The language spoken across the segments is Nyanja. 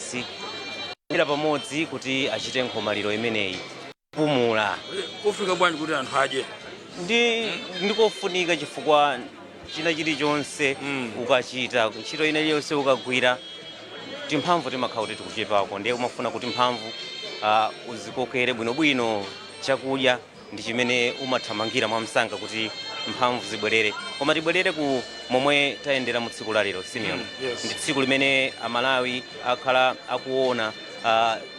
pasi ira pamodzi kuti achite nkhomaliro imeneyi kupumula. Kufika bwanji kuti anthu aje ndikofunika chifukwa china chilichonse ukachita ntchito ina iliyonse ukagwira timphamvu timakhala kuti tikuchepako ndiye umafuna kuti mphamvu uzikokere bwinobwino chakudya ndi chimene umathamangira mwamsanga kuti mphamvu zibwerere. Koma tibwerere ku momwe tayendera mu tsiku la lero Simeon. Ndi tsiku limene Amalawi akhala akuona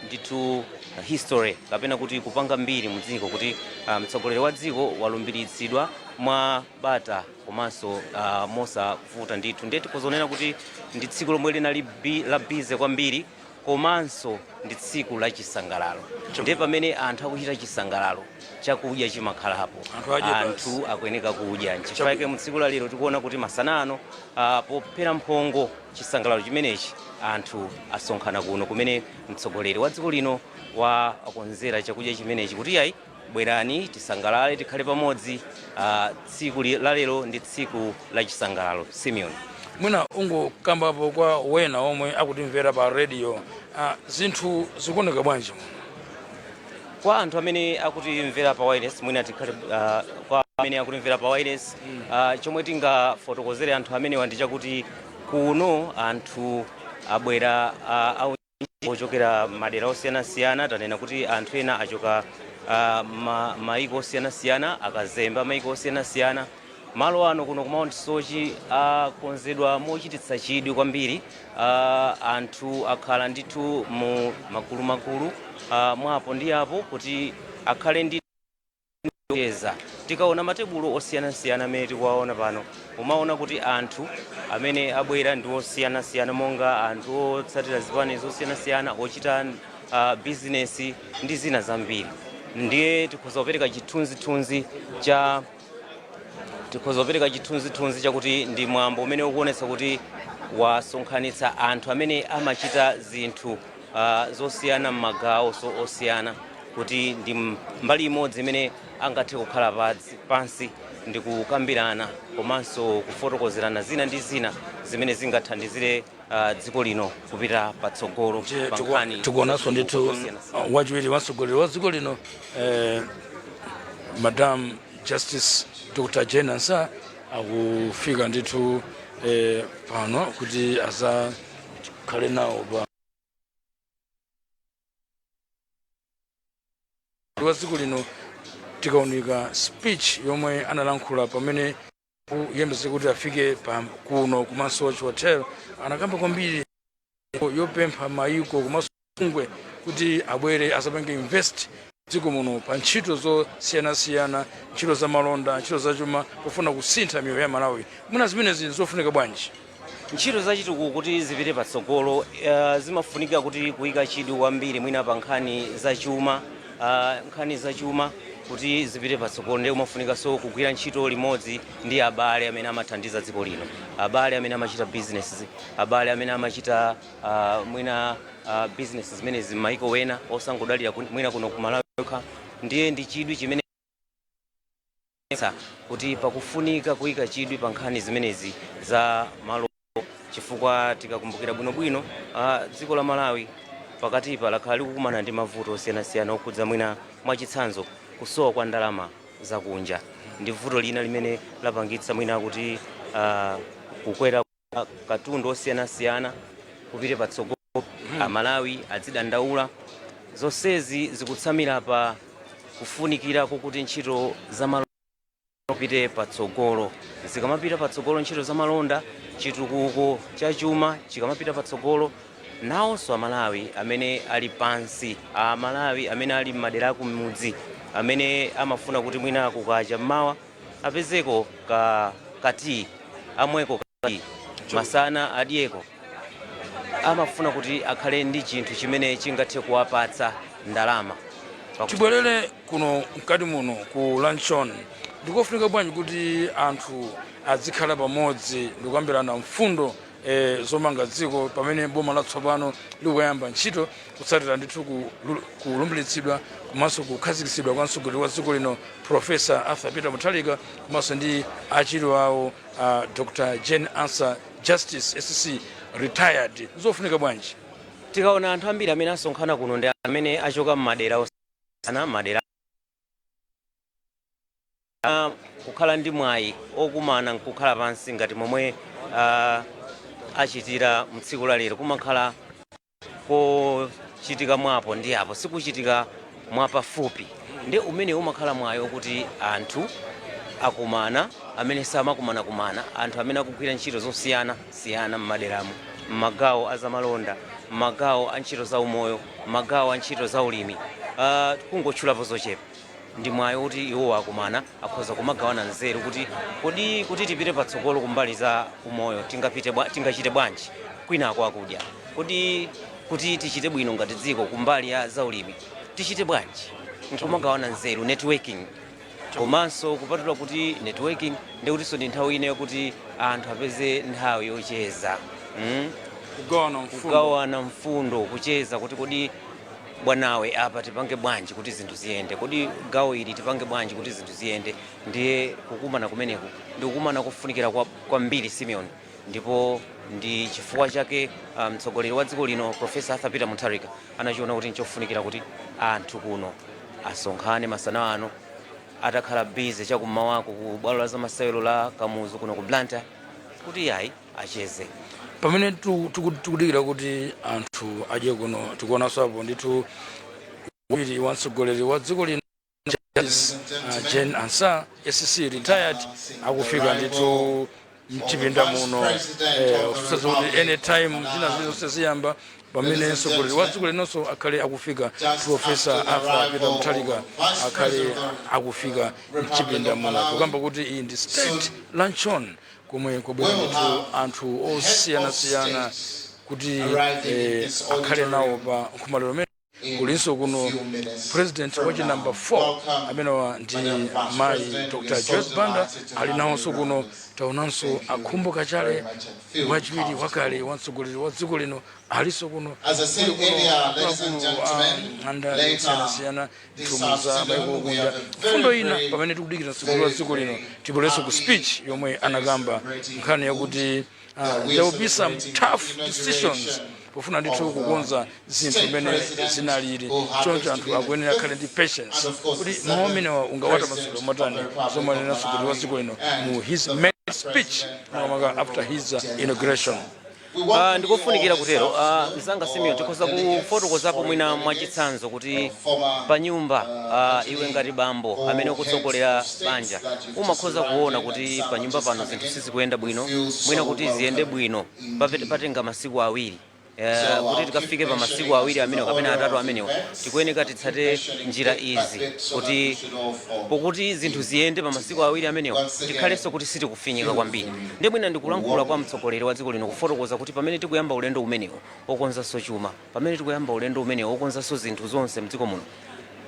ndithu history kapena kuti kupanga mbiri mu dziko kuti mtsogoleri wa dziko walumbiritsidwa mwa bata komanso mosavuta ndithu. Ndiye tikuzonena kuti ndi tsiku lomwe linali la bize kwambiri komanso ndi tsiku la chisangalalo. Ndiye pamene anthu akuchita chisangalalo chakudya chimakhalapo, anthu akuyeneka kudya. Nchifukwa chake mu tsiku la lero tikuona kuti masanano pophera mphongo chisangalalo chimenechi anthu asonkhana kuno kumene mtsogoleri wa dziko lino akonzera chakudya chimenechi kuti ayi bwerani tisangalale tikhale pamodzi. Tsiku la lero ndi tsiku la chisangalalo Simeon. Mwina ungokambapo kwa wena omwe akutimvera pa radio zinthu zikuoneka bwanji kwa anthu amene akutimvera pa wireless? Mwina tikhale kwa amene akutimvera pa wireless chomwe tingafotokozere anthu amenewa ndi chakuti kuno anthu abwera ochokera madera osiyanasiyana. Tanena kuti anthu ena achoka maiko osiyanasiyana akazemba maiko osiyanasiyana. Malo ano kuno ku Mount Sochi akonzedwa mochititsa chidwi kwambiri. Anthu akhala ndithu mu magulu mwapo ndi apo kuti akhale ndi keza. Tikaona matebulo osiyanasiyana amene tikuwaona pano umaona kuti anthu amene abwera ndi osiyanasiyana monga anthu otsatira zipani zosiyanasiyana ochita business ndi zina zambiri. Ndiye tikuzopereka chithunzithunzi chakuti ndi mwambo umene ukuonetsa kuti wasonkhanitsa anthu amene amachita zinthu zosiyana m'magawo osiyana kuti ndi mbali imodzi imene angathe kukhala pansi ndi kukambirana komanso kufotokozerana zina ndi zina zimene zingathandizire dziko lino kupita patsogolo. Tikuonanso ndithu wachiwiri watsogoleri wa dziko lino Madam Justice Dr. Jane Ansah akufika ndithu pano kuti azakhale nawo wa dziko lino. Tikaunika speech yomwe analankhula pamene kuyembekeza kuti afike kuno ku Masochi Hotel, anakamba kwambiri yopempha maiko komanso bungwe kuti abwere asapange invest dziko muno pa ntchito zosiyanasiyana, ntchito za malonda, ntchito za chuma kufuna kusintha miyoyo ya Malawi. Mwina zimenezi zofunika bwanji? Ntchito zachitukuko kuti zipite patsogolo zimafunika kuti kuyika chidwi kwambiri mwina pa nkhani za chuma kuti zipite patsogolo. Ndiye umafunika so kugwira ntchito limodzi ndi abale amene amathandiza dziko lino, abale amene amachita business, abale amene amachita mwina business zimene zimaiko wena osangodalira mwina kuno ku Malawi yokha. Ndiye ndi chidwi chimene kuti pakufunika kuyika chidwi pa nkhani zimenezi za malo, chifukwa tikakumbukira bwinobwino dziko la Malawi pakatipa lakhala likukumana ndi mavuto osiyanasiyana okhudza mwina mwachitsanzo kusowa kwa ndalama zakunja. Ndi vuto lina limene lapangitsa mwina kuti kukwera katundu osiyanasiyana kupite patsogolo. Amalawi azidandaula. Zonsezi zikutsamira pa kufunikira kuti ntchito za malonda kupite patsogolo. Zikamapita patsogolo ntchito za malonda, chitukuko cha chuma chikamapita patsogolo, nawonso Amalawi amene ali pansi, Amalawi amene ali m'madera kumudzi, amene amafuna kuti mwina kukacha mmawa apezeko kati amweko kati masana adyeko, amafuna kuti akhale ndi chinthu chimene chingathe kuwapatsa ndalama. Tibwerere kuno mkati muno ku Lanchon, ndikofunika bwanji kuti anthu azikhala pamodzi ndikuyambirana mfundo zomanga dziko pamene boma latsopano likuyamba ntchito kutsatira ndithu kulumbiritsidwa komanso kukhazikitsidwa kwa mtsogoleri wa dziko lino Profesa Arthurpetermutharika komanso ndi achiro awo Dr. Jane Ansah Justice SC retired. Zofunika bwanji? tikaona anthu ambiri amene asonkhana kuno ndi amene achoka m'madera osiyana madera kukhala ndi mwayi okumana nkukhala pansi ngati momwe achitira mtsiku la lero kumakhala kochitika mwapo ndi apo sikuchitika mwapafupi ndi umene umakhala mwayi okuti anthu akumana amene samakumana anthu amene akugwira ntchito zosiyana m'maderamo m'magawo azamalonda m'magawo a ntchito za umoyo m'magawo a ntchito za ulimi kungotchulapo zochepa ndi mwayi kuti iwo akumana akhoza kumagawana nzeru kuti tipite patsogolo kumbali za umoyo tingachite bwanji kwinako akudya kuti tichite bwino ngati dziko kumbali ya za ulimi tichite bwanji nkumagawana nzeru networking komanso kupatula kuti networking ndi kutinso ndi nthawi ine yokuti anthu apeze nthawi yocheza kugawana mfundo kucheza kuti kodi bwanawe apa tipange bwanji kuti zinthu ziyende kodi gawo ili tipange bwanji kuti zinthu ziyende ndiye kukumana kumeneku ndi kukumana kufunikira kwambiri Simeon ndipo ndi chifukwa chake mtsogoleri wa dziko lino Prof Arthurpetermutharika anachiona kuti nchofunikira kuti anthu kuno asonkhane masana ano atakhala busy chakumawako ku bwalo la zamasewero la Kamuzu kuno ku Blantyre kuti yayi acheze pamene tikudikira kuti anthu aje kuno tikuonanso apo ndithu wili wamtsogoleri wa dziko lino Jen Ansa SC retired akufika ndithu mchipinda muno kusaza kuti anytime zina zilizonse ziyamba pamene mtsogoleri wa dziko linonso akhale akufika Profesa arthurpetermutharika akhale akufika mchipinda muno kukamba kuti iyi ndi state luncheon komwe kubwera ndithu anthu osiyanasiyana kuti akhale nawo pa nkhomaliro mene kulinso kuno president wachi number 4 amenewa ndi mayi Dr. Joyce Banda ali nawonso kuno taonanso akhumbo kachale wachiwiri wakale wamtsogoleri wa dziko lino aliso kuno anda siyanasiyana mthumuza maiko okunja fundo ina pamene tikudikira mtsogoleri wa dziko lino tipolenso ku speech yomwe anakamba nkhani yakuti there will be some tough decisions pofuna ndithu kukonza zinthu zimene zinalili choncho anthu akuyenera akhale ndi patience kuti mawu amenewa ungawata masulo motani zomwe anena mtsogoleri wa dziko lino mu his main speech after his inauguration. Ndikufunikira kutero mzanga Simeon tikhoza kufotokozapo mwina mwachitsanzo kuti pa nyumba iwe ngati bambo amene ukutsogolera banja umakhoza kuona kuti pa nyumba pano zinthu sizikuyenda bwino mwina kuti ziyende bwino patenga masiku awiri kuti tikafike pa masiku awiri amenewo kapena atatu amenewo tikuyeneka titsate njira izi kuti pokuti zinthu ziyende pa masiku awiri amenewo tikhalenso kuti sitikufinyika kwambiri ndi mwina ndikulankhula kwa mtsogoleri wa dziko lino kufotokoza kuti pamene tikuyamba ulendo umenewo okonzanso chuma pamene tikuyamba ulendo umenewo okonzanso zinthu zonse mdziko muno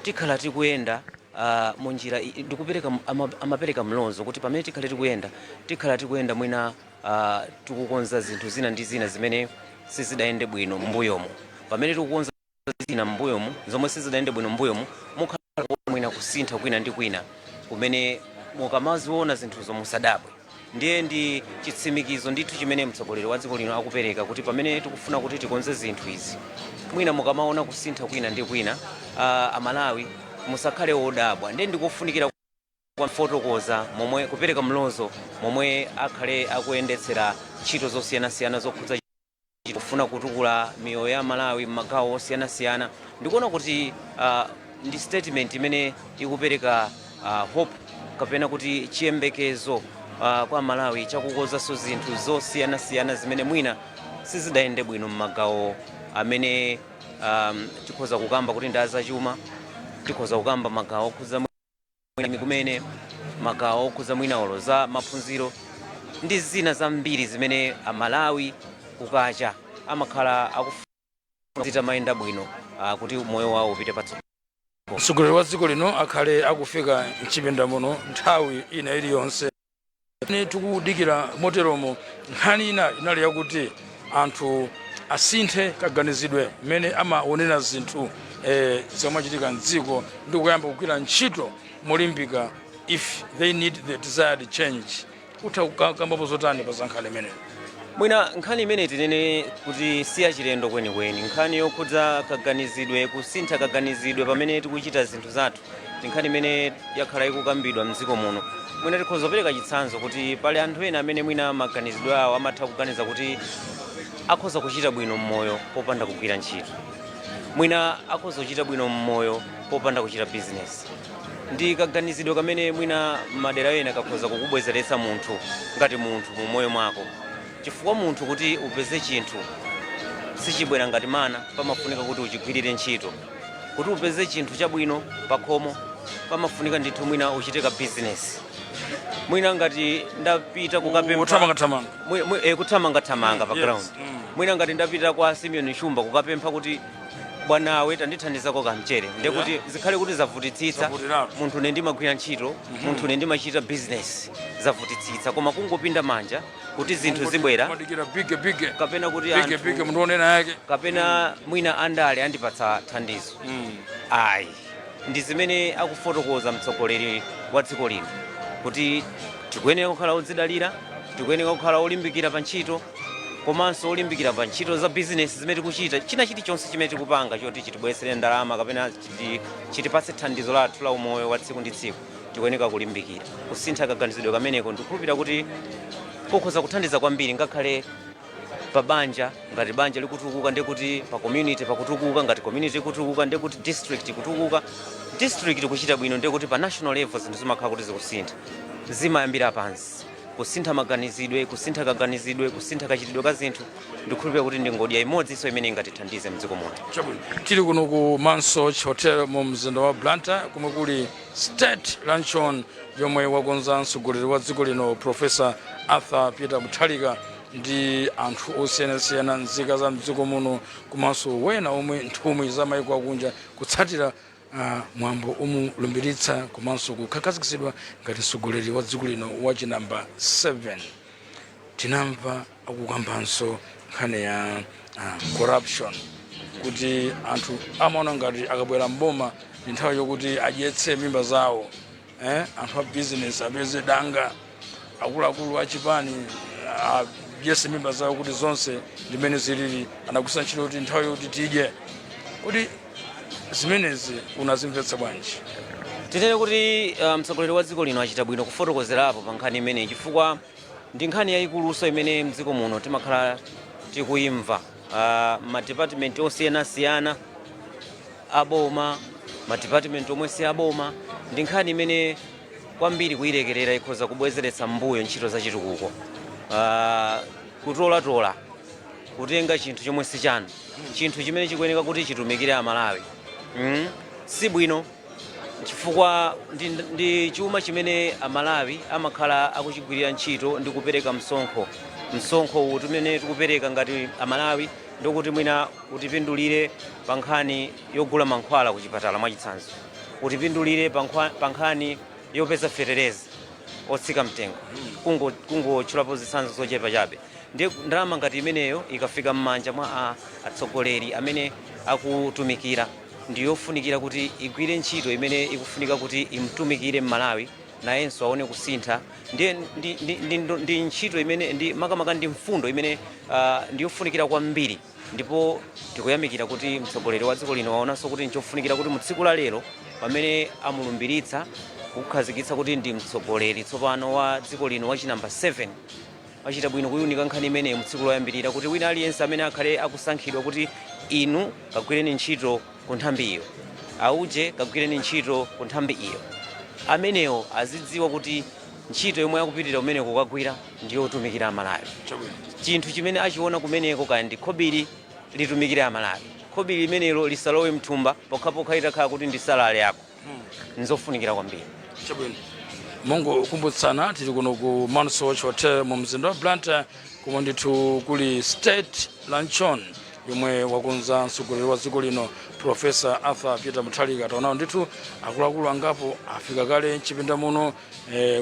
tikhala tikuyenda munjira ndikupereka amapereka mlonzo kuti pamene tikhala tikuyenda mwina tikukonza zinthu zina ndi zina zimene sizidayende bwino mbuyomu pamene tikukonza zina mbuyomu zomwe sizidayende bwino mbuyomu mukhala mwina kusintha kwina ndi kwina kumene mukamaziona zinthu zomwe musadabwe ndiye ndi chitsimikizo ndithu chimene mtsogoleri wa dziko lino akupereka kuti pamene tikufuna kuti tikonze zinthu izi mwina mukamaona kusintha kwina ndi kwina amalawi musakhale odabwa ndiye ndikufunikira kwa fotokoza momwe kupereka mlonzo momwe akhale akuyendetsera ntchito zosiyanasiyana zokhudza kufuna kutukula miyoyo ya Malawi m'magawo osiyanasiyana ndikuona kuti ndi statement imene ikupereka hope kapena kuti chiyembekezo kwa Malawi chakukonzanso zinthu zosiyanasiyana zimene mwina sizidayende bwino m'magawo amene tikhoza kukamba kuti ndi azachuma tikhoza kukamba magawo okhuza mwina kumene magawo okhuza mwina olo za maphunziro ndi zina zambiri zimene Malawi kukacha amakhala akufuna mayenda bwino kuti moyo wawo upite patsogolo. Mtsogoleri wa dziko lino akhale akufika mchipinda muno nthawi ina iliyonse tikudikira moteromo nkhani ina inali yakuti anthu asinthe kaganizidwe mmene amaonera zinthu zamachitika mdziko ndi kuyamba kugwira ntchito molimbika if they need the desired change. Utakamba zotani pa nkhani imeneyi? mwina nkhani imene tinene kuti siya chilendo kwenikweni, nkhani yokhudza kaganizidwe kusintha kaganizidwe pamene tikuchita zinthu zathu ndi nkhani imene yakhala ikukambidwa mdziko muno. Mwina tikhoza kupereka chitsanzo kuti pali anthu ena amene mwina maganizidwe awo amatha kuganiza kuti akhoza kuchita bwino mmoyo popanda kugwira ntchito, mwina akhoza kuchita bwino mmoyo popanda kuchita business. Ndi kaganizidwe kamene mwina madera ena kakhoza kukubwezeretsa munthu ngati munthu mu moyo mwako, chifukwa munthu kuti upeze chinthu sichibwera ngati mana, pamafunika kuti uchigwirire ntchito. Kuti upeze chinthu chabwino pakhomo pamafunika ndithu mwina uchite ka business. Mwina ngati ndapita kukapempha kuthamanga pa ground, mwina ngati ndapita kwa Simeon Shumba kukapempha kuti bwanawe tandithandizako kamchere, ndiye kuti zikhale kuti zavutitsitsa munthu ne ndimagwira ntchito, munthu ne ndimachita business zavutitsitsa, koma kungopinda manja kuti zinthu zibwera kapena kuti anthu kapena mwina andale andipatsa thandizo. Ayi, ndi zimene akufotokoza mtsogoleri wa dziko lino kuti tikuyenera kukhala odzidalira, tikuyenera kukhala olimbikira pa ntchito, komanso olimbikira pa ntchito za business zimene tikuchita. China chilichonse chimene tikupanga choti chitibwesere ndalama kapena chitipatse thandizo lathu la umoyo wa tsiku ndi tsiku, tikuyenera kulimbikira. Kusintha kaganizidwe kameneko ndikukhulupirira kuti kukhoza kuthandiza kwambiri, ngakhale pa banja, ngati banja likutukuka ndiye kuti pa community pakutukuka, ngati community ikutukuka ndiye kuti district ikutukuka, district kuchita bwino ndiye kuti pa national level zinthu zimakhala kuti zikusintha, zimayambira pansi. Kusintha maganizidwe, kusintha kaganizidwe, kusintha kachitidwe ka zinthu, ndikukhulupirira kuti ndi ngodya imodzinso imene ingatithandize mdziko muno. Tili kuno ku Mansoch Hotel mu mzinda wa Blantyre, kumwe kuli state luncheon yomwe wakonza mtsogoleri wa dziko lino Profesa arthurpetermutharika ndi anthu osiyanasiyana nzika za mdziko muno, komanso wena omwe nthumwi za maiko akunja kutsatira mwambo umulumbiritsa komanso kukhazikitsidwa ngati mtsogoleri wa dziko lino wachi namba 7. Tinamva akukambanso nkhani ya corruption, kuti anthu amaona ngati akabwera mboma ndi nthawi yokuti adyetse mimba zawo, anthu a business apeze danga, akuluakulu achipani adyetse mimba zawo kuti zonse ndimene zilili, anagwiritsa ntchito kuti nthawi yokuti tidye. Kuti zimenezi unazimvetsa bwanji? Tinene kuti mtsogoleri wa dziko lino achita bwino kufotokozerapo pa nkhani imeneyi, chifukwa ndi nkhani yayikuluso imene mdziko muno timakhala tikuyimva. Madepartment osiyanasiyana aboma, madepartment omwe si aboma, ndi nkhani imene kwambiri kuyilekerera ikhoza kubwezeretsa mbuyo ntchito za chitukuko. Kutolatola, kutenga chinthu chomwe si chanu, chinthu chimene chikuyenera kuti chitumikire Amalawi, si bwino, chifukwa ndi chuma chimene Amalawi amakhala akuchigwirira ntchito ndi kupereka msonkho tumene tikupereka ngati Amalawi ndikuti mwina utipindulire pa nkhani yogula mankhwala ku chipatala mwachitsanzo, utipindulire pa nkhani yopeza fetereza otsika mtengo, kungotchulapo zitsanzo zochepa chabe. Ndi ndalama ngati imeneyo ikafika m'manja mwa atsogoleri amene akutumikira, ndi yofunikira kuti igwire ntchito imene ikufunika kuti imtumikire Malawi, nayenso aone kusintha. Ndi ntchito imene ndi makamaka ndi mfundo imene ndi yofunikira kwambiri, ndipo tikuyamikira kuti mtsogoleri wa dziko lino waonanso kuti nchofunikira kuti mu tsiku la lero pamene amulumbiritsa kukhazikitsa kuti ndi mtsogoleri tsopano wa dziko lino wachi namba 7, achita bwino kuyunika nkhani imeneyi mu tsiku loyambirira, kuti wina aliyense amene akhale akusankhidwa kuti inu kagwireni ntchito ku nthambi iyo, auje kagwireni ntchito ku nthambi iyo, amenewo azidziwa kuti ntchito yomwe akupitira umene kukagwira ndiyo tumikira Amalawi. Chinthu chimene achiona kumeneko kaya ndi khobiri litumikire Amalawi, khobiri limenelo lisalowe mthumba pokhapokha itakhala kuti ndi salale yako, nzofunikira kwambiri. Mongo kumbutsana tili kuno ku Mansoch Hotel mu mzinda wa Blantyre, kumwe ndithu kuli state luncheon yomwe wakonza mtsogoleri wa dziko lino Profesa arthurpetermutharika. Taonawo ndithu akuluakulu angapo afika kale mchipinda muno,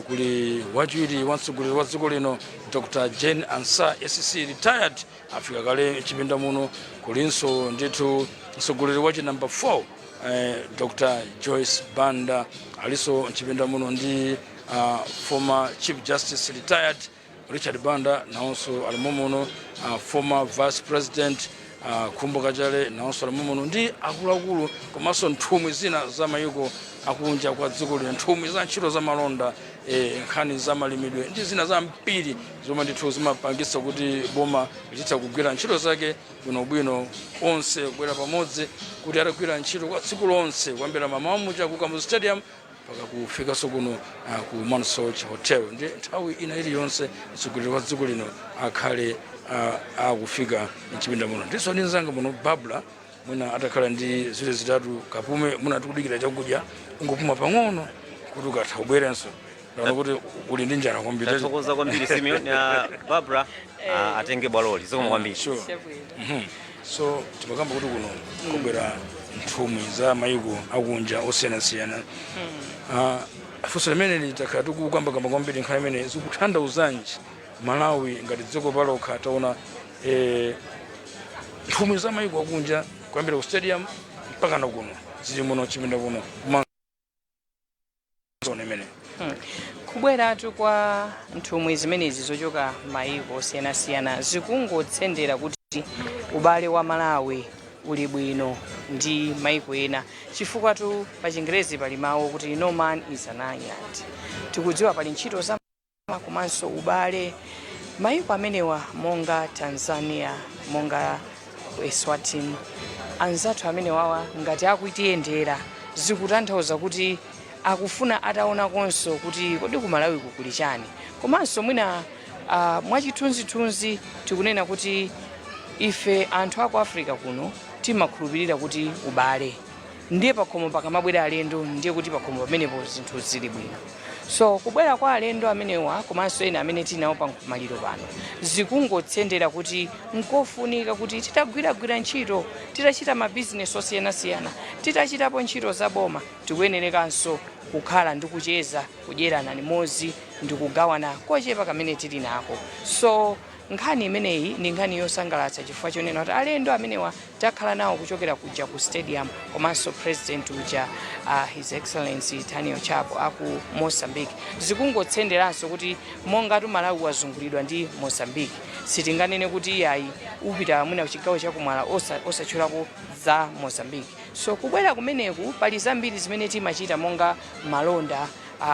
kuli wachiwiri wa mtsogoleri wa dziko lino Dr. Jane Ansah SC retired afika kale mchipinda muno, kulinso ndithu mtsogoleri wachi namba 4 Dr. Joyce Banda aliso mchipinda muno, ndi former Chief Justice retired Richard Banda nawonso alimomono former vice president Kumbuka Jale nawonso alimomono ndi akuluakulu komanso nthumwi zina za mayiko akunja kwa dziko lino, nthumwi za ntchito za malonda nkhani za malimidwe ndi zina za mpiri zomwe ndithu zimapangisa kuti boma lichitha kugwira ntchito zake bwinobwino, onse kubwera pamodzi kuti atagwira ntchito kwa tsiku lonse kuyambira mamamucha ku Kamuzu Stadium mpaka kufika kuno ku Mansoch Hotel. Ndi nthawi ina iliyonse mtsogoleri wa dziko lino akhale akufika mchipinda muno. Ndiso ndinzanga muno Babla mwina atakhala ndi zile zitatu kapume mwina tikudikira chakudya ngopuma pang'ono kuti ukatha kubwerenso. Ndaona kuti uli ndi njala kwambiri. Tathokoza kwambiri Simeon Barbara atenge bwaloli zomwe kwambiri. So timakamba kuti kuno kubwera nthumwi za mayiko akunja osiyanasiyana. Funso limene litakhala tikukamba kwambiri nkhani imene zikuthandauzanji Malawi ngati dziko palokha taona nthumwi za mayiko akunja kuyambira ku stadium mpaka na kuno zili muno chipinda kuno kubweratu kwa nthumwi zimenezi zochoka mayiko osiyanasiyana zikungotsendera kuti ubale wa Malawi uli bwino ndi mayiko ena, chifukwa tu pa Chingerezi pali mawu kuti no man is an island. Tikudziwa pali ntchito za komanso ubale mayiko amenewa monga Tanzania, monga Eswatini, anzathu amenewawa ngati akuyendera zikutanthauza kuti akufuna ataona konso kuti kodi ku Malawi kukuli chani. Komanso mwina mwachithunzithunzi tikunena kuti ife anthu aku Africa kuno timakhulupirira kuti ubale ndiye pakhomo pakamabwera alendo ndiye kuti pakhomo pamenepo zinthu zili bwino. So kubwera kwa alendo amenewa komanso ena amene tinawo pamaliro pano zikungotsendera kuti nkofunika kuti titagwira ntchito, titachita mabizinesi osiyanasiyana, titachitapo ntchito za boma, tikuyenerekanso kukhala ndi kucheza kudyerana limodzi ndi kugawana kochepa kamene tili nako. So nkhani imeneyi ndi nkhani yosangalatsa chifukwa chonena kuti alendo amenewa takhala nawo kuchokera kuja ku stadium komanso president uja His Excellency Daniel Chapo aku Mozambique zikungotsenderanso kuti monga tu Malawi wazungulidwa ndi Mozambique sitinganene kuti yayi upita mwina kuchigawo chakumwala osachulapo za Mozambique. So kubwera kumeneku pali zambiri zimene timachita monga malonda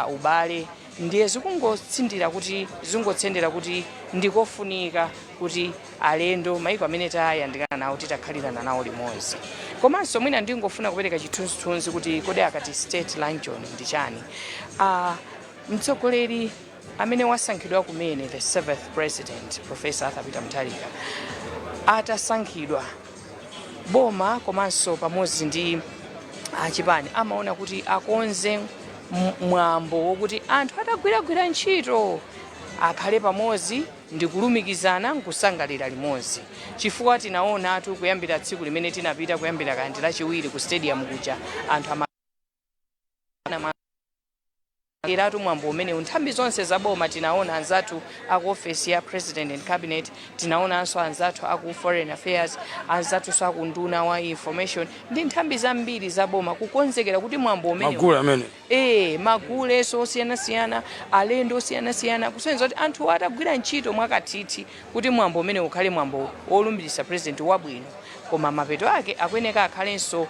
ubale ndiye zikungotsendera kuti ndikofunika kuti alendo mayiko amene tayandikana nawo titakhalirana nawo limodzi. Komanso mwina ndingofuna kupereka chithunzithunzi kuti kodi akati state luncheon ndi chani. Mtsogoleri amene wasankhidwa kumene the 7th president Professor Arthurpetermutharika atasankhidwa boma komanso pamodzi ndi achipani amaona kuti akonze mwambo wokuti anthu atagwira ntchito akhale pamodzi ndi kulumikizana nkusangalira limodzi, chifukwa tinaona atu kuyambira tsiku limene tinapita kuyambira kandi lachiwiri ku stadium kuja anthu iratu mwambo umene nthambi zonse za boma tinaona anzathu aku office ya president and cabinet, tinaona anso anzathu aku foreign affairs, anzathu so aku nduna wa information ndi nthambi zambiri za boma kukonzekera kuti mwambo umene magule amene magule so osiyanasiyana alendo osiyanasiyana kusonyeza kuti anthu atagwira ntchito mwakathithi kuti mwambo umene ukhale mwambo wolumbirisa president wabwino, koma mapeto ake akweneka akhalenso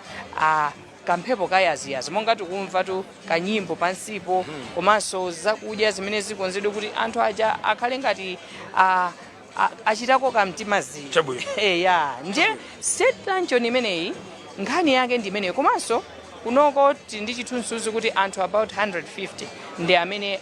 kamphepo kayaziyazi monga tikumva tu kanyimbo pansipo komanso zakudya zimene zikonzedwe kuti anthu aja akhale ngati achitako kamtima zii. Ndiye state luncheon imeneyi nkhani yake ndi imeneyo. Komanso kunoko ndi chithunzithunzi kuti anthu about 150 ndi amene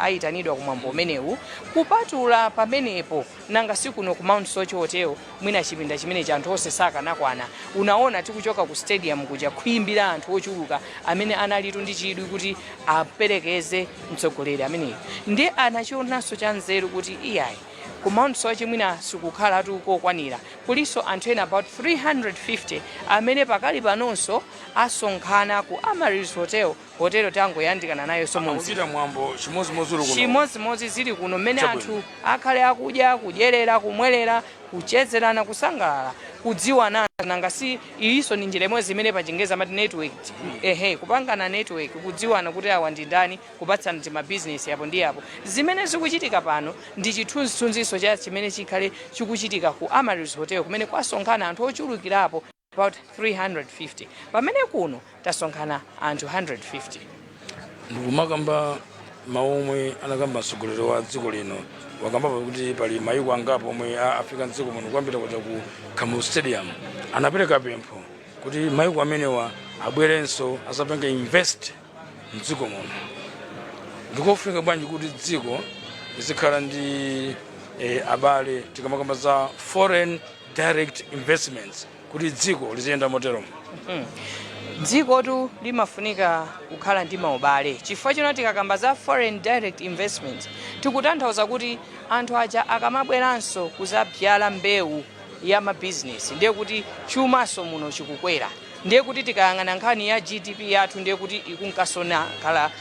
ayitanidwa kumwambo umenewu kupatula pamenepo nanga sikuno ku Mount Sochi Hotel mwina chipinda chimene cha anthu onse sakanakwana. Unaona tikuchoka ku stadium kuja kuimbira anthu ochuluka amene analitu ndi chidwi kuti aperekeze mtsogoleri ameneyo. Ndi anachionanso cha nzeru kuti iyayi ku Mount Sochi mwina sikukhala kokwanira kuliso anthu ena about 350 amene pakali panonso asonkhana ku Amaris Hotel tango yandikana nayo somonzi mwambo chimozimozi zili kuno mmene anthu akhale akudya kudyerera kumwerera kuchezerana kusangalala kudziwana nanga si iso ni njira imwe zimene pachingeza mati network kupangana network kudziwana kuti awa ndi ndani kupatsana ti ma business yapo ndi yapo zimene zikuchitika pano ndi chithunzithunziso cha chimene chikhale chikuchitika ku Amaris Hotel kumene kwasonkhana anthu ochulukirapo about 350 pamene kuno tasonkhana anthu 150 ndikumakamba maomwe anakamba mtsogoleri wa dziko lino wakamba kuti pali mayiko angapo omwe afika mdziko muno kwambira kuja ku Kamu Stadium anapereka pempho kuti mayiko amenewa abwerenso asapenge invest mdziko muno ndikofunika bwanji kuti dziko lizikhala ndi abale tikamakamba za foreign direct investments kuti dziko liziyenda moteromo dziko tu limafunika kukhala ndi maubale chifukwa chino tikakamba za foreign direct investment tikutanthauza kuti anthu aja akamabweranso kuzabyala mbewu ya mabizinesi ndiye kuti chumaso muno chikukwera ndiye kuti tikayang'ana nkhani ya GDP yathu ndiye kuti ikunkasona khala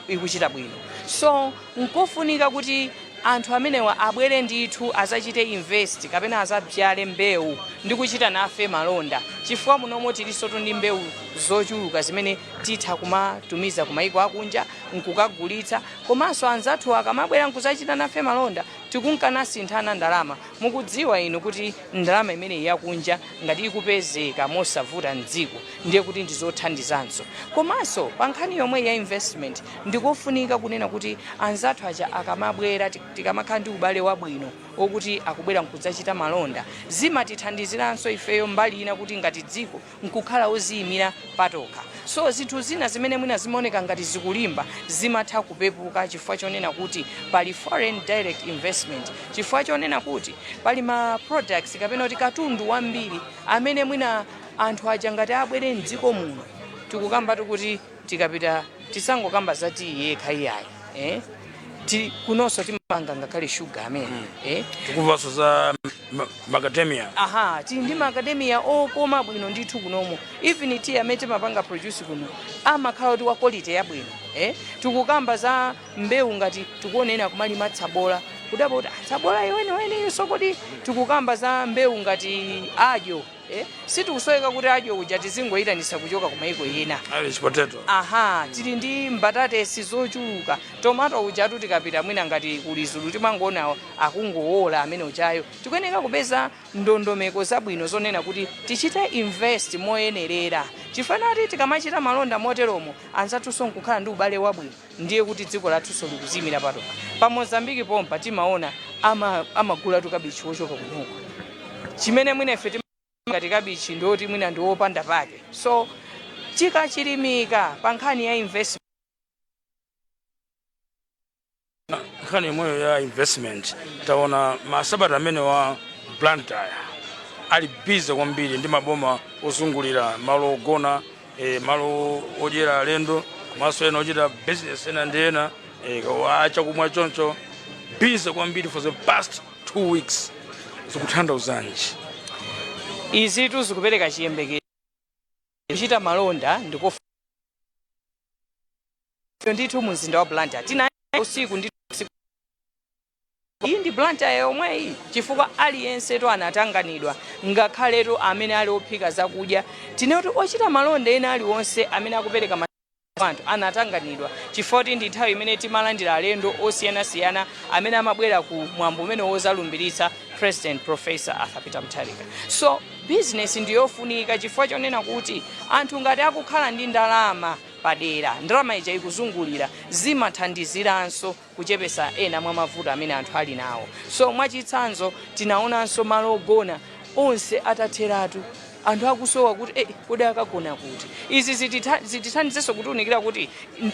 ikuchita bwino so nkofunika kuti anthu amenewa abwere ndithu azachite invest kapena azabyale mbewu ndi kuchita nafe malonda chifukwa munomo tilisotu ndi mbewu zochuluka zimene titha kumatumiza ku mayiko akunja nkukagulitsa komanso anzathu akamabwera nkuzachita nafe malonda tikunkanasinthana ndalama mukudziwa inu kuti ndalama imene yakunja ngati ikupezeka mosavuta mdziko ndiye kuti ndizothandizanso komanso pa nkhani yomwe ya investment ndikofunika kunena kuti anzathu aja akamabwera tikamakhala ndi ubale wabwino okuti akubwera nkuzachita malonda zimatithandiziranso ifeyo mbali ina kuti ngati dziko nkukhala oziyimira patokha so zinthu zina zimene mwina zimaoneka ngati zikulimba zimatha kupepuka chifukwa chonena kuti pali foreign direct investment chifukwa chonena kuti pali ma products kapena kuti katundu wambiri amene mwina anthu aja ngati abwere mdziko muno tikukamba kuti tikapita tisangokamba zati yekha iyayi kunonso timapanga ngakhale sugar amene tikuvaso za macadamia tili ndi macadamia okoma bwino ndithu kunomo even tea amene timapanga produce kuno amakhala kuti wa quality yabwino tikukamba za mbewu ngati tikuonena kumalima tsabola kudaba kuti tsabola iweniweni sokoti tikukamba za mbewu ngati adyo sitikusoweka kuti adyo uja tizingoyitanisa kuchoka kumayiko ena Irish potato tili ndi mbatatesi zochuluka tomato ujatu tikapita mwina ngati kulizulu timangoona akungowola amene uchayo tikuyeneka kupeza ndondomeko zabwino zonena kuti tichite invest moyenerera chifanati tikamachita malonda moteromo anzathuso nkukhala ndi ubale wabwino ndiye kuti dziko lathuso likuzimira patokha pa Mozambique pompa timaona amagula tukabichi wochoka kunuko chimene mwina ife ngati kabichi ndoti mwina ndi wopanda pake so chikachilimika pa nkhani ya investment nkhani imweyo ya investment taona masabata amene wa Blantyre ali busy kwambiri ndi maboma ozungulira malo ogona malo odyera alendo komanso ena ochita business ena ndi ena achakumwa choncho busy kwambiri for the past 2 weeks zikuthandauzanji izi tuzikupereka chiyembekezo kuchita malonda ndithu mumzinda wa Blantyre tina usiku ndi iyi ndi Blantyre yomweyi chifukwa aliyense to anatanganidwa ngakhaleto amene ali ophika zakudya tinoti ochita malonda ena aliwonse amene akupereka anthu anatanganidwa chifukwa ndi nthawi imene timalandira alendo osiyanasiyana amene amabwera ku mwambo umene wozalumbiritsa President Professor Arthurpetermutharika so business ndiyofunika chifukwa chonena kuti anthu ngati akukhala ndi ndalama padera ndalama ija ikuzungulira zimathandiziranso kuchepesa ena mwa mavuto amene anthu ali nawo so mwachitsanzo tinaonanso malo ogona onse atatheratu anthu akusowa kuti kodi akagona kuti izi zitithandizenso kutiunikira kuti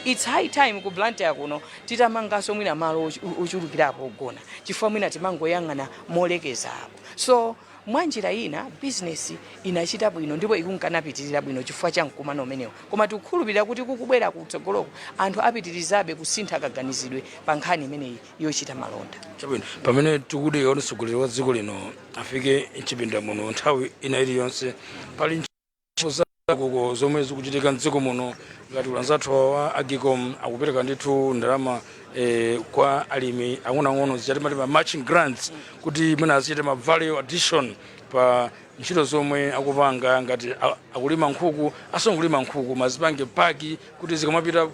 it's high time ku Blantyre kuno titamanganso mwina malo ochulukirapo ogona chifukwa mwina timangoyang'ana molekezapo so mwanjira ina business inachita bwino ndipo ikunkanapitirira bwino chifukwa cha mkumano umenewo koma tikukhulupirira kuti kukubwera kutsogoloko anthu apitirizabe kusintha kaganizidwe pa nkhani imeneyi yochita malonda chabwino pamene tikudika kuti mtsogoleri wa dziko lino afike mchipinda muno nthawi ina iliyonse pali ntchito zomwe zikuchitika mdziko muno ngati anzathu wa Agicom akupereka ndithu ndalama kwa alimi ang'onoang'ono zichati mati ma matching grants kuti mwina azichite ma value addition pa ntchito zomwe akupanga ngati akulima nkhuku asongolima nkhuku mazipange paki kuti zikamapita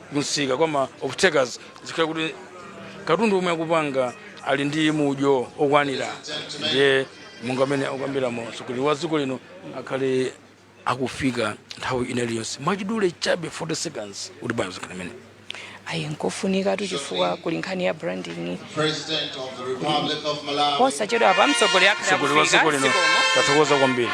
kumsika kwa ma off-takers zikhala kuti katundu omwe akupanga ali ndi mudyo okwanira. Ndiye monga amene akukambiramo mtsogoleri wa dziko lino akhale akufika nthawi inaliyonse mwachidule chabe 40 seconds kuti bwanji zikhala imene ayi nkofunika chifukwa kuli nkhani ya branding posachedwa apa mtsogoleri akhala wa dziko lino tathokoza kwambiri.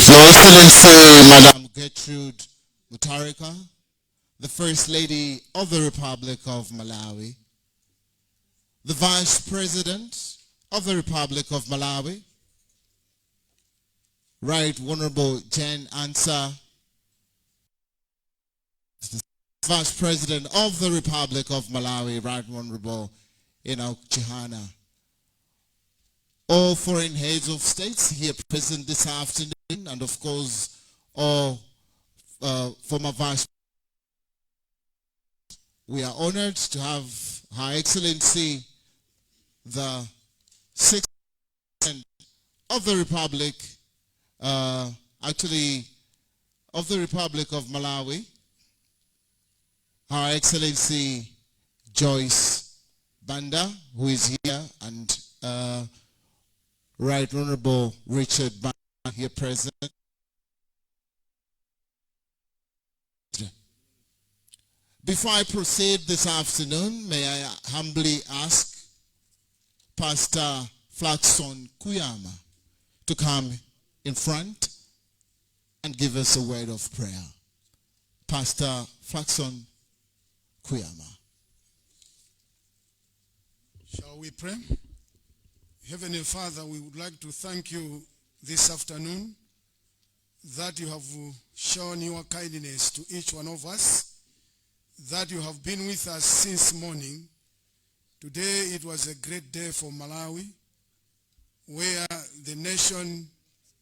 Your Excellency, Madam Mutharika, the First Lady of the Republic of Malawi, the Vice President of the Republic of Malawi, Right Honorable Jen Ansa, the Vice President of the Republic of Malawi, Right Honorable Enoch Chihana, all foreign heads of states here present this afternoon, and of course, all former vice. We are honored to have Her Excellency, the 6th President of the Republic, actually of the Republic of Malawi, Her Excellency Joyce Banda, who is here, and Right Honorable Richard Banda here present. Before I proceed this afternoon, may I humbly ask Pastor Flaxon Kuyama to come in front and give us a word of prayer. Pastor Flaxon Kuyama. Shall we pray? Heavenly Father, we would like to thank you this afternoon, that you have shown your kindness to each one of us, that you have been with us since morning. Today it was a great day for Malawi, where the nation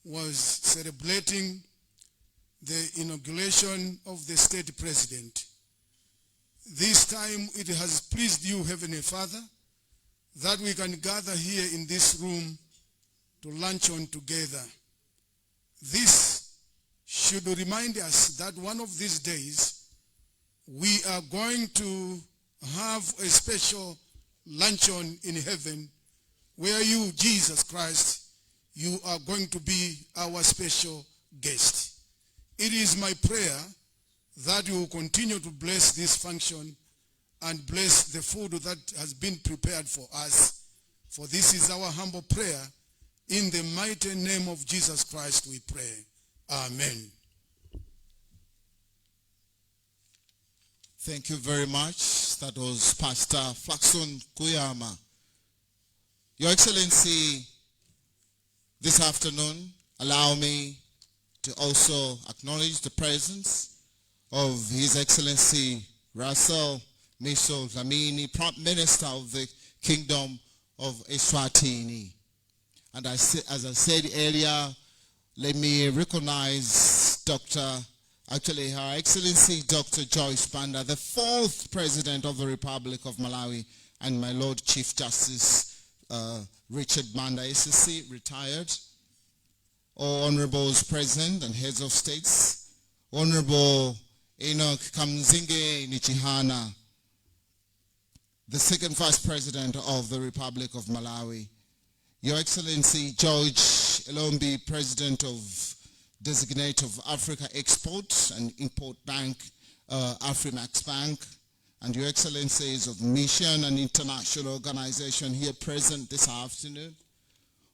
was celebrating the inauguration of the state president. This time it has pleased you, Heavenly Father, that we can gather here in this room to lunch on together. This should remind us that one of these days we are going to have a special luncheon in heaven where you, Jesus Christ, you are going to be our special guest. It is my prayer that you will continue to bless this function and bless the food that has been prepared for us. For this is our humble prayer. In the mighty name of Jesus Christ we pray. Amen. Thank you very much. That was Pastor Flaxon Kuyama. Your Excellency, this afternoon, allow me to also acknowledge the presence of His Excellency Russell Miso Dlamini, Prime Minister of the Kingdom of Eswatini. And as I said earlier, let me recognize Her Excellency Dr. Joyce Banda, the 4th President of the Republic of Malawi, and my Lord Chief Justice Richard Banda, SSC, retired. All Honorables present and heads of states, Honorable Enoch Kamzinge Nichihana, the 2nd Vice President of the Republic of Malawi, Your Excellency George Elombi, President of Designate of Africa Export and Import Bank, Afrimax Bank, and Your Excellencies of Mission and International Organization here present this afternoon,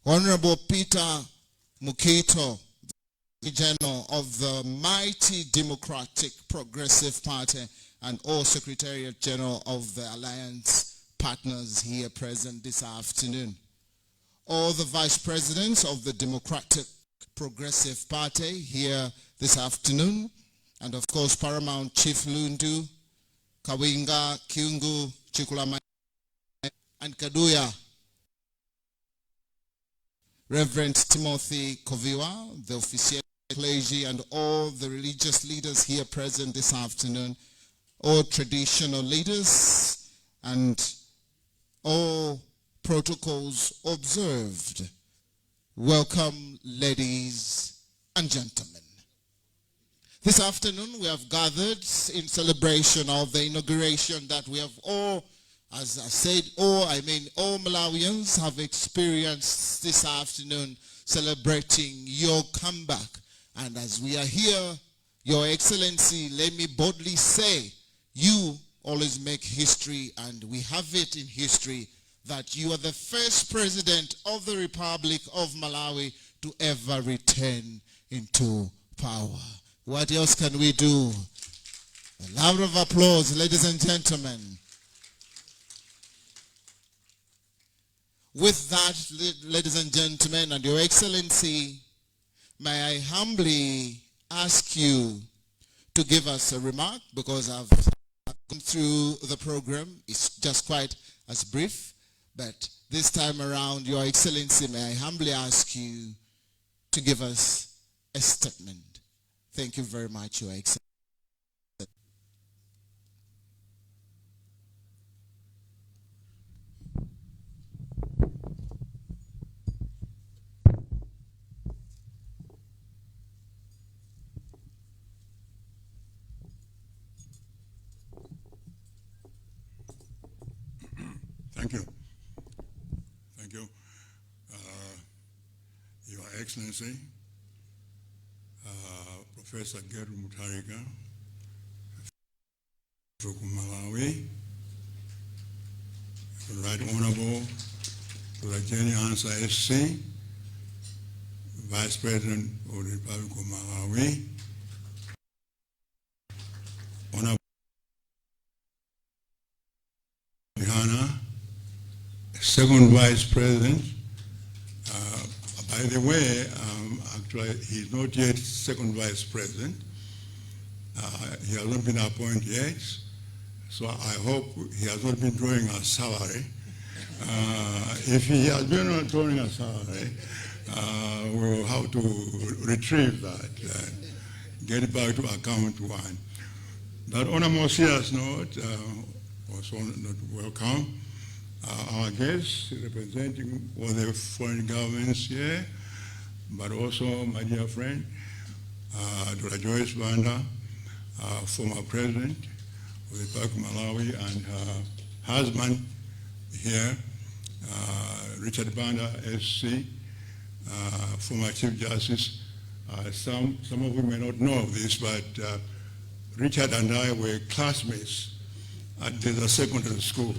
Honorable Peter Mukito, the General of the Mighty Democratic Progressive Party, and all Secretariat General of the Alliance partners here present this afternoon. All the Vice Presidents of the Democratic Progressive Party here this afternoon, and of course Paramount Chief Lundu, Kawinga, Kiungu, Chikulama, and Kaduya, Reverend Timothy Koviwa, the official clergy, and all the religious leaders here present this afternoon, all traditional leaders, and all protocols observed. Welcome, ladies and gentlemen. This afternoon we have gathered in celebration of the inauguration that we have all, as I said, all Malawians have experienced this afternoon, celebrating your comeback. And as we are here, Your Excellency, let me boldly say, you always make history, and we have it in history that you are the 1st President of the Republic of Malawi to ever return into power. What else can we do? A round of applause, ladies and gentlemen. With that, ladies and gentlemen, and Your Excellency, may I humbly ask you to give us a remark, because I've gone through the program. It's just quite as brief, but this time around, Your Excellency, may I humbly ask you to give us a statement. Thank you very much, Your Excellency. Thank you. Thank you. Your Excellency, Professor Mutharika, from Malawi, Right Honorable Rajani Ansa SC, Vice President of the Republic of Malawi, Honorable Ghana, 2nd Vice President. By the way, actually, he's not yet second vice president. He hasn't been appointed yet, so I hope he has not been drawing a salary. If he has been drawing a salary, we'll have to retrieve that and get it back to account one. But on a more serious note, also welcome our guests representing all the foreign governments here, but also my dear friend, Dr. Joyce Banda, former president of the Republic of Malawi, and her husband here, Richard Banda, SC, former Chief Justice. Some of you may not know this, but Richard and I were classmates at the secondary school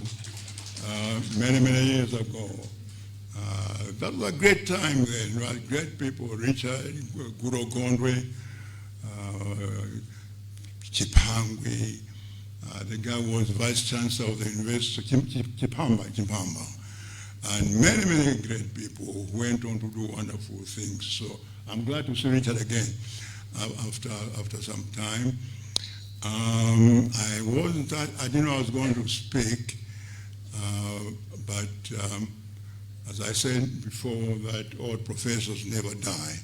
many years ago. That was a great time then. We had great people, Richard, Guru Gondwe, Chipangwe, the guy was vice chancellor of the university, Chipamba, and many great people who went on to do wonderful things. So I'm glad to see Richard again after some time. I didn't know I was going to speak, but as I said before, that all professors never die.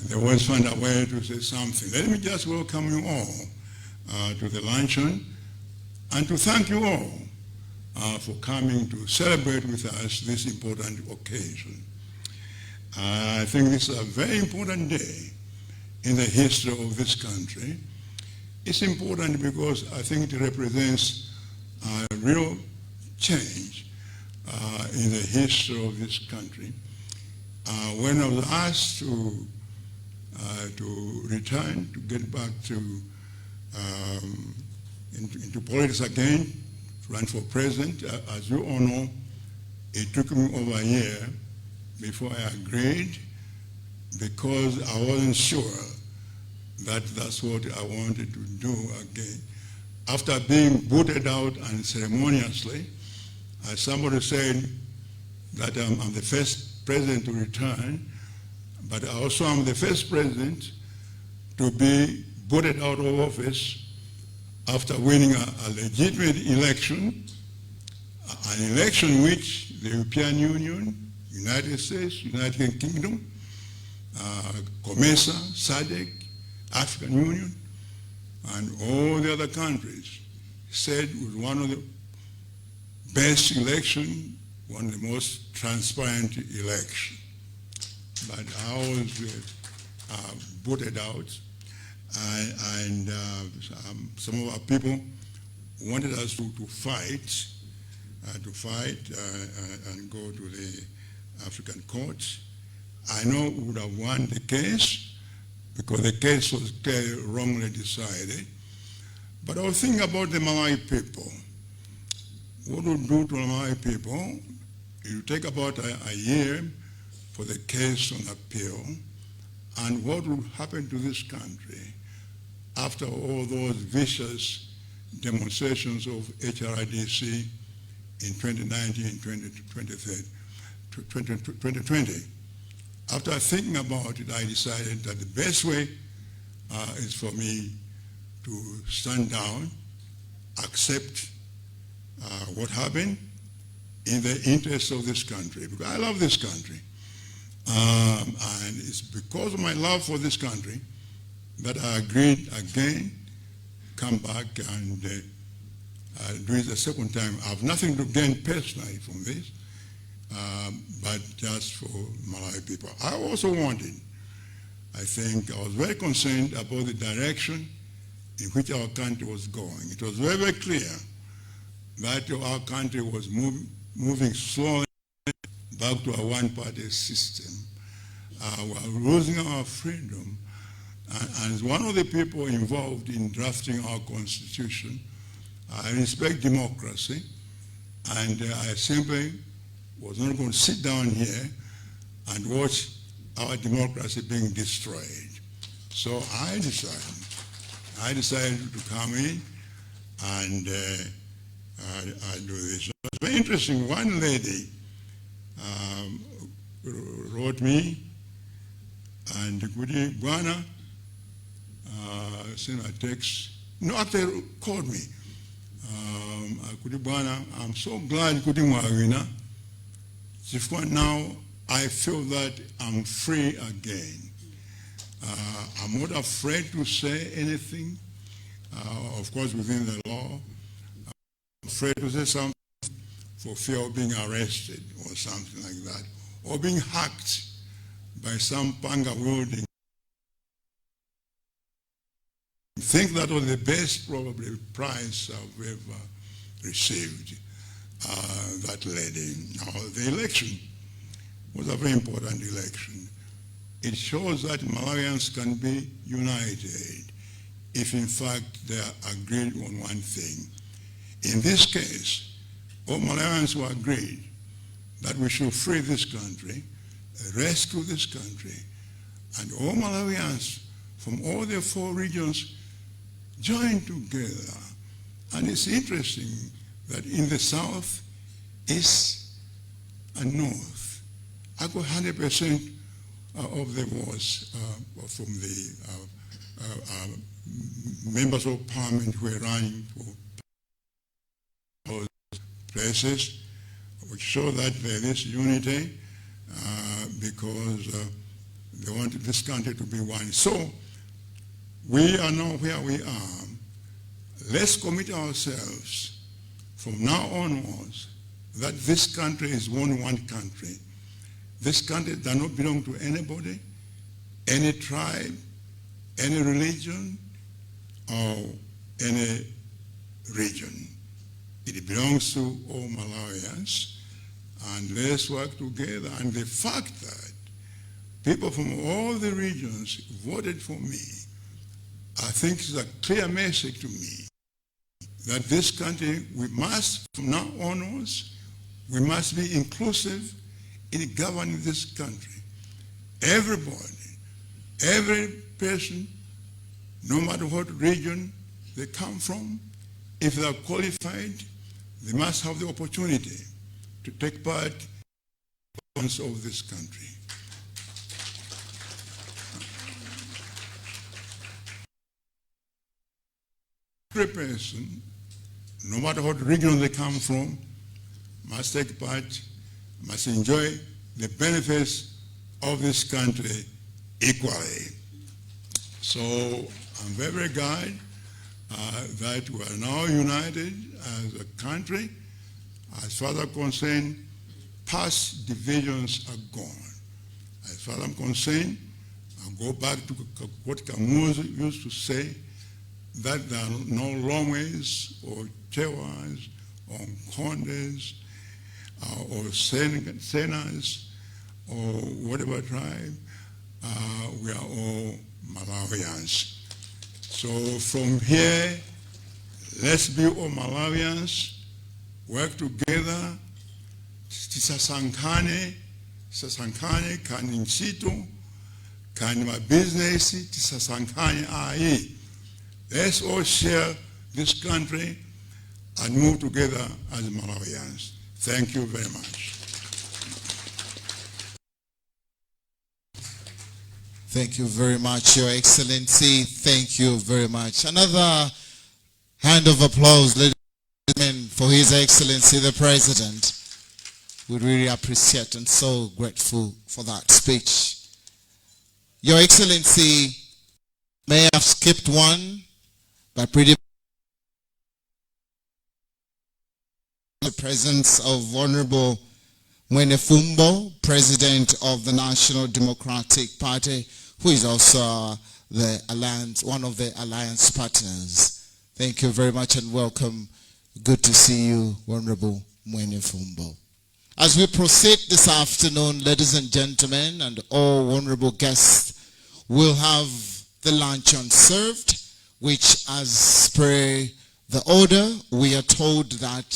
They always find a way to say something. Let me just welcome you all to the luncheon and to thank you all for coming to celebrate with us this important occasion. I think this is a very important day in the history of this country. It's important because I think it represents a real change in the history of this country. When I was asked to return, to get back to into politics again, to run for president, as you all know, it took me over a year before I agreed, because I wasn't sure that that's what I wanted to do again. After being booted out unceremoniously, somebody said that I'm the first president to return, but also I'm the first president to be booted out of office after winning a legitimate election, an election which the European Union, United States, United Kingdom, COMESA, SADC, African Union, and all the other countries said was one of the best election, one of the most transparent elections. But I was booted out, and some of our people wanted us to fight and go to the African court. I know we would have won the case because the case was wrongly decided. But I was thinking about the Malawi people. What would do to the Malawi people? It would take about a year for the case on appeal, and what would happen to this country after all those vicious demonstrations of HRIDC in 2019, 2020. After thinking about it, I decided that the best way is for me to stand down, accept what happened in the interest of this country, because I love this country. And it's because of my love for this country that I agreed again, come back and do it the second time. I have nothing to gain personally from this, but just for Malawi people. I also wanted, I think, I was very concerned about the direction in which our country was going. It was very, very clear that our country was moving slowly back to a one-party system. We are losing our freedom. And as one of the people involved in drafting our constitution, I respect democracy, and I simply was not going to sit down here and watch our democracy being destroyed. So I decided to come in and I do this. It's very interesting. One lady wrote me, and Kudi Bwana sent a text. No, actually called me. Kudi Bwana, I'm so glad Kudi Mwawina. Now I feel that I'm free again. I'm not afraid to say anything, of course within the law. I'm afraid to say something for fear of being arrested or something like that, or being hacked by some panga-wielding. I think that was the best probably prize I've ever received, that lady. Now the election was a very important election. It shows that Malawians can be united if in fact they are agreed on one thing. In this case, all Malawians were agreed that we should free this country, rescue this country, and all Malawians from all the 4 regions joined together. And it's interesting that in the south, east, and north, I got 100% of the votes from the members of parliament who were running for those places, which show that there is unity because they want this country to be one. So we are now where we are. Let's commit ourselves from now onwards that this country is one country. This country does not belong to anybody, any tribe, any religion, or any region. It belongs to all Malawians, and let's work together. And the fact that people from all the regions voted for me, I think is a clear message to me that this country, we must, from now onwards, we must be inclusive in governing this country. Everybody, every person, no matter what region they come from, if they are qualified, they must have the opportunity to take part in the governance of this country. Every person, no matter what region they come from, must take part, must enjoy the benefits of this country equally. So I'm very, very glad that we are now united as a country. As far as I'm concerned, past divisions are gone. As far as I'm concerned, I'll go back to what Kamuzu used to say, that there are no Longways or Chewas or Kondes or Senas or whatever tribe. We are all Malawians. So from here, let's be all Malawians, work together, tisasankane, kani ntchito, kani mabusiness, tisasankane ayi. Let's all share this country and move together as Malawians. Thank you very much. Thank you very much, Your Excellency. Thank you very much. Another hand of applause, ladies and gentlemen, for His Excellency the President. We really appreciate and so grateful for that speech. Your Excellency may have skipped one, but pretty the presence of Honorable Mwenefumbo, President of the National Democratic Party, who is also the alliance, one of the alliance partners. Thank you very much and welcome. Good to see you, Honorable Mwenefumbo. As we proceed this afternoon, ladies and gentlemen, and all honorable guests, we'll have the luncheon served, which as per the order, we are told that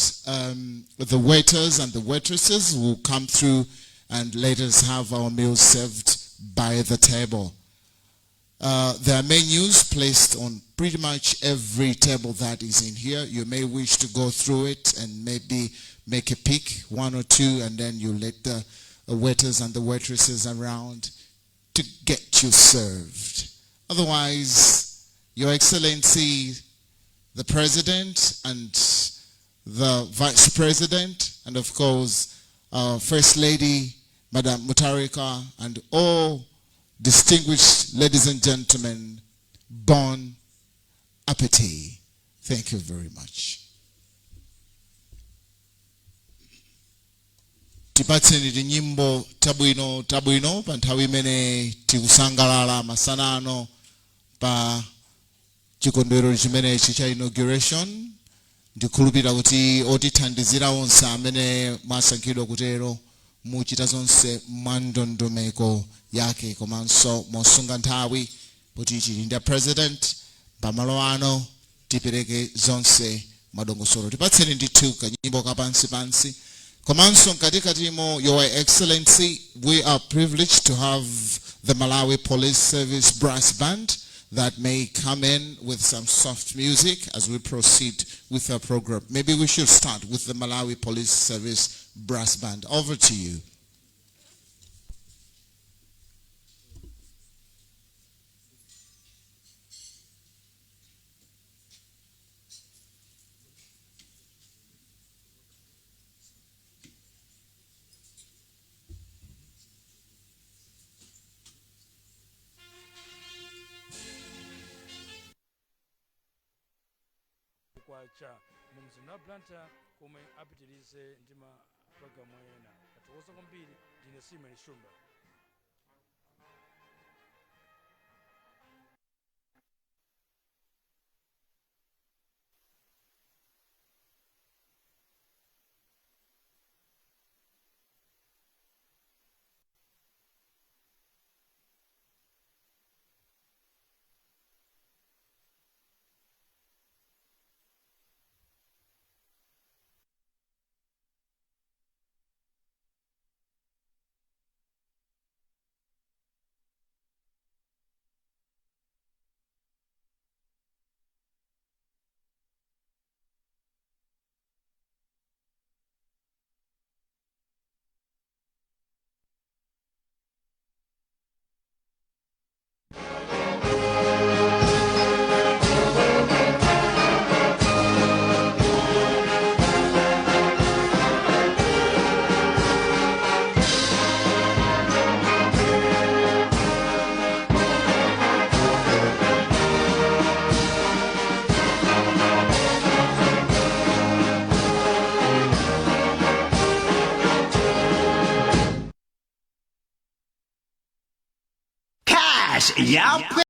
the waiters and the waitresses will come through and let us have our meals served by the table. There are menus placed on pretty much every table that is in here. You may wish to go through it and maybe make a pick, one or two, and then you let the waiters and the waitresses around to get you served. Otherwise, Your Excellency, the President and the Vice President, and of course, First Lady, Madam Mutharika, and all distinguished ladies and gentlemen, bon appetit. Thank you very much. Tipatseni nyimbo tabwino pa nthawi imene tikusangalala masanano pa chikondwerero chimenechi cha inauguration. Ndikhulupirira kuti otithandizira onse amene mwasankhidwa kutero muchita zonse mwandondomeko yake komanso mosunga nthawi kuti chili ndi president pamalo ano tipereke zonse madongosolo. Tipatseni ndithu kanyimbo kapansi komanso mkatikatimo. Your Excellency, we are privileged to have the Malawi Police Service Brass Band that may come in with some soft music as we proceed with our program. Maybe we should start with the Malawi Police Service Brass Band. Over to you. kwacha mumzinda planta komwe apitirize ndima programu ena atiwoza kwambiri ndine Simon Shumba. Yeah.